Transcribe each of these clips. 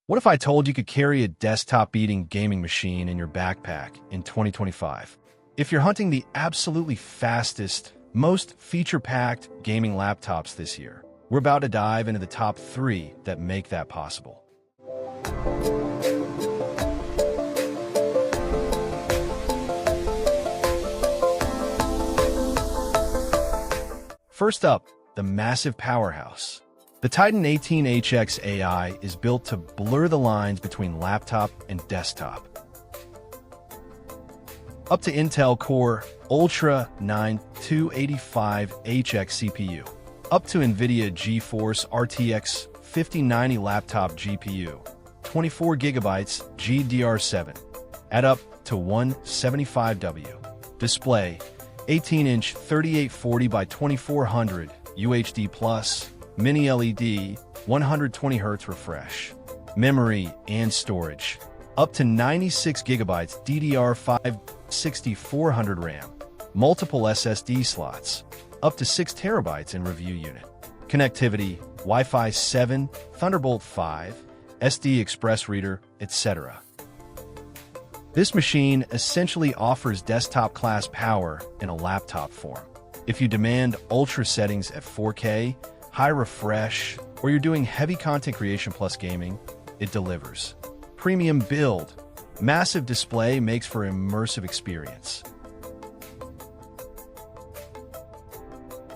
What if I told you could carry a desktop-beating gaming machine in your backpack in 2025? If you're hunting the absolutely fastest, most feature-packed gaming laptops this year, we're about to dive into the top 3 that make that possible. First up, the massive powerhouse. The Titan 18HX AI is built to blur the lines between laptop and desktop. Up to Intel Core Ultra 9 285HX CPU. Up to NVIDIA GeForce RTX 5090 laptop GPU. 24GB GDR7. At up to 175W. Display 18-inch 3840 by 2400 UHD Plus. Mini LED, 120Hz refresh. Memory and storage. Up to 96GB DDR5 6400 RAM. Multiple SSD slots. Up to 6TB in review unit. Connectivity, Wi-Fi 7, Thunderbolt 5, SD Express Reader, etc. This machine essentially offers desktop-class power in a laptop form. If you demand ultra settings at 4K, high refresh, or you're doing heavy content creation plus gaming, it delivers. Premium build. Massive display makes for immersive experience.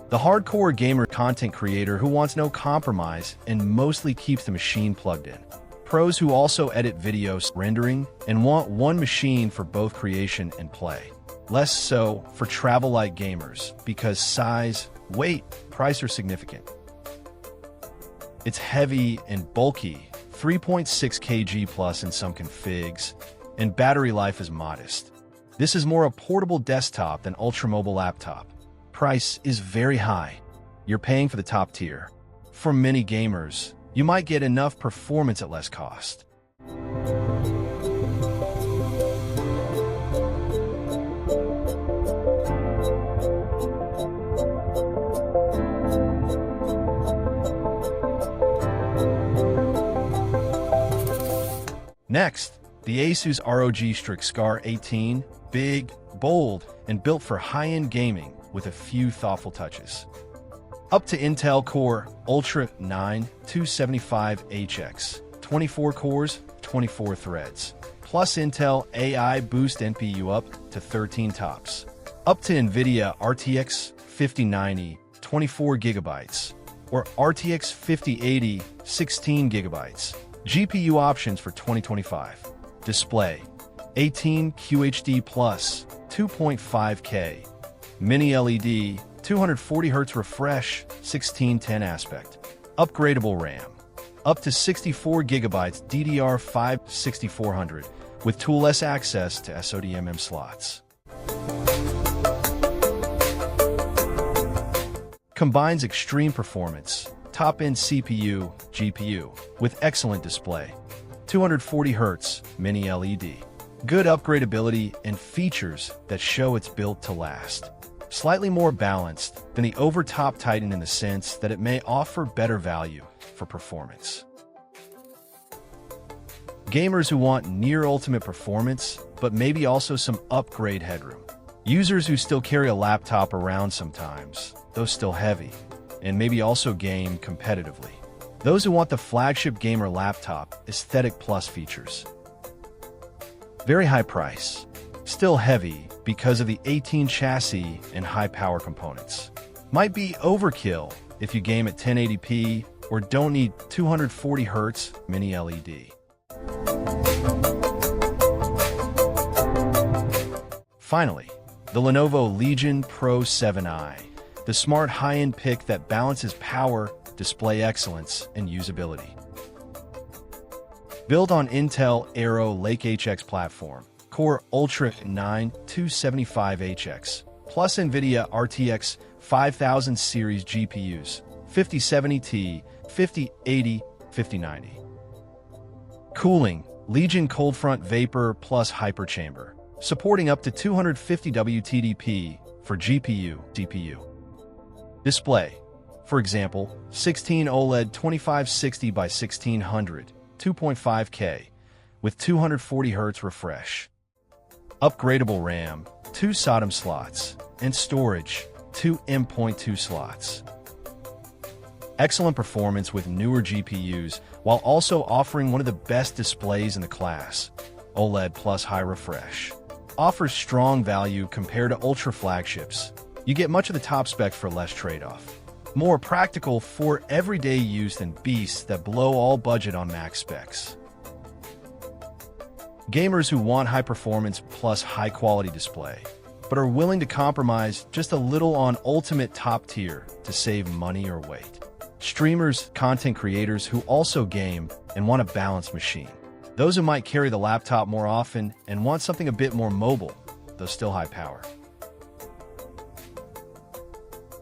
The hardcore gamer content creator who wants no compromise and mostly keeps the machine plugged in. Pros who also edit videos rendering and want one machine for both creation and play. Less so for travel-light gamers because size, weight, price are significant. It's heavy and bulky, 3.6 kg plus in some configs, and battery life is modest. This is more a portable desktop than ultra-mobile laptop. Price is very high. You're paying for the top tier. For many gamers, you might get enough performance at less cost. Next, the ASUS ROG Strix Scar 18, big, bold, and built for high-end gaming with a few thoughtful touches. Up to Intel Core Ultra 9 275HX, 24 cores, 24 threads, plus Intel AI Boost NPU up to 13 tops. Up to NVIDIA RTX 5090, 24GB, or RTX 5080, 16GB. GPU options for 2025. Display 18 QHD plus 2.5K. Mini LED 240Hz refresh 1610 aspect. Upgradable RAM. Up to 64GB DDR5 6400 with toolless access to SODIMM slots. Combines extreme performance, top-end CPU, GPU, with excellent display. 240Hz Mini LED. Good upgradability and features that show it's built to last. Slightly more balanced than the over-top Titan in the sense that it may offer better value for performance. Gamers who want near-ultimate performance, but maybe also some upgrade headroom. Users who still carry a laptop around sometimes, though still heavy, and maybe also game competitively. Those who want the flagship gamer laptop, aesthetic plus features. Very high price. Still heavy because of the 18 chassis and high power components. Might be overkill if you game at 1080p or don't need 240Hz Mini LED. Finally, the Lenovo Legion Pro 7i. The smart high-end pick that balances power, display excellence, and usability. Built on Intel Aero Lake HX platform, Core Ultra 9 275HX, plus NVIDIA RTX 5000 series GPUs, 5070T, 5080, 5090. Cooling, Legion Cold Front Vapor plus Hyperchamber, supporting up to 250W TDP for GPU, CPU. Display, for example, 16 OLED 2560 by 1600, 2.5K, with 240Hz refresh. Upgradable RAM, 2 SODIMM slots, and storage, 2 M.2 slots. Excellent performance with newer GPUs, while also offering one of the best displays in the class. OLED plus high refresh. Offers strong value compared to ultra flagships. You get much of the top specs for less trade-off. More practical for everyday use than beasts that blow all budget on max specs. Gamers who want high performance plus high quality display, but are willing to compromise just a little on ultimate top tier to save money or weight. Streamers, content creators who also game and want a balanced machine. Those who might carry the laptop more often and want something a bit more mobile, though still high power.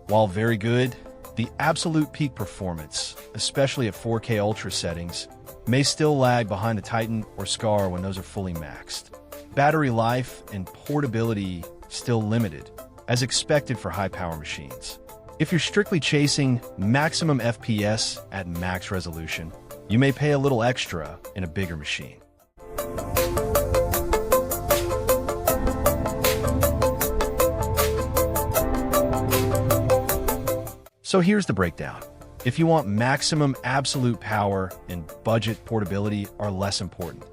While very good, the absolute peak performance, especially at 4K Ultra settings, may still lag behind the Titan or Scar when those are fully maxed. Battery life and portability still limited, as expected for high-power machines. If you're strictly chasing maximum FPS at max resolution, you may pay a little extra in a bigger machine. So here's the breakdown. If you want maximum absolute power and budget portability are less important,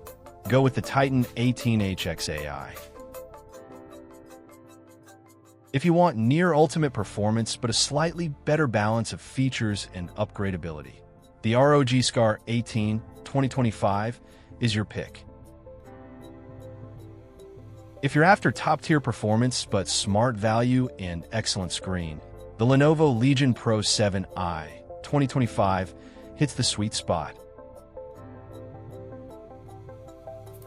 go with the Titan 18HX-AI. If you want near ultimate performance but a slightly better balance of features and upgradability, the ROG Scar 18 2025 is your pick. If you're after top-tier performance but smart value and excellent screen, the Lenovo Legion Pro 7i 2025 hits the sweet spot.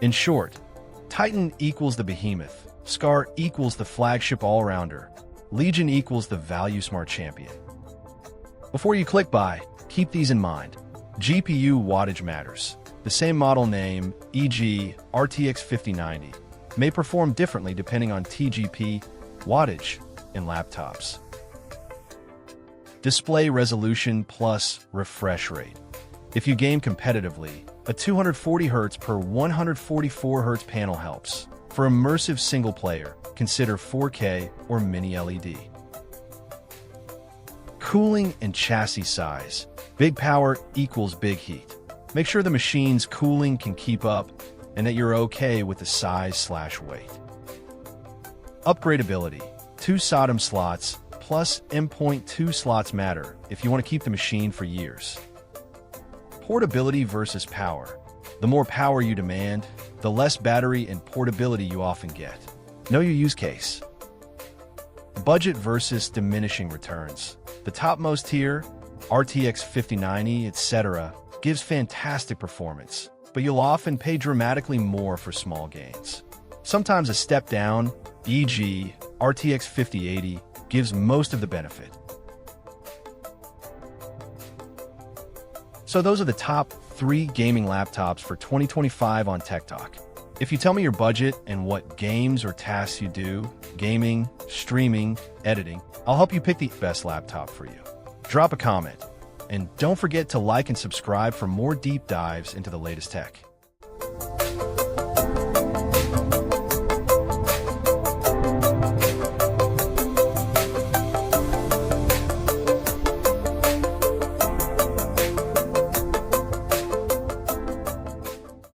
In short, Titan equals the behemoth, Scar equals the flagship all-rounder, Legion equals the value-smart champion. Before you click buy, keep these in mind. GPU wattage matters. The same model name, e.g. RTX 5090, may perform differently depending on TGP wattage in laptops. Display resolution plus refresh rate. If you game competitively, a 240Hz per 144Hz panel helps. For immersive single player, consider 4K or mini LED. Cooling and chassis size. Big power equals big heat. Make sure the machine's cooling can keep up and that you're okay with the size/weight. Upgradability. 2 SODIMM slots plus M.2 slots matter if you want to keep the machine for years. Portability versus power. The more power you demand, the less battery and portability you often get. Know your use case. Budget versus diminishing returns. The topmost tier, RTX 5090, etc., gives fantastic performance, but you'll often pay dramatically more for small gains. Sometimes a step down, e.g. RTX 5080, gives most of the benefit. So those are the top 3 gaming laptops for 2025 on Tech Talk. If you tell me your budget and what games or tasks you do, gaming, streaming, editing, I'll help you pick the best laptop for you. Drop a comment, and don't forget to like and subscribe for more deep dives into the latest tech.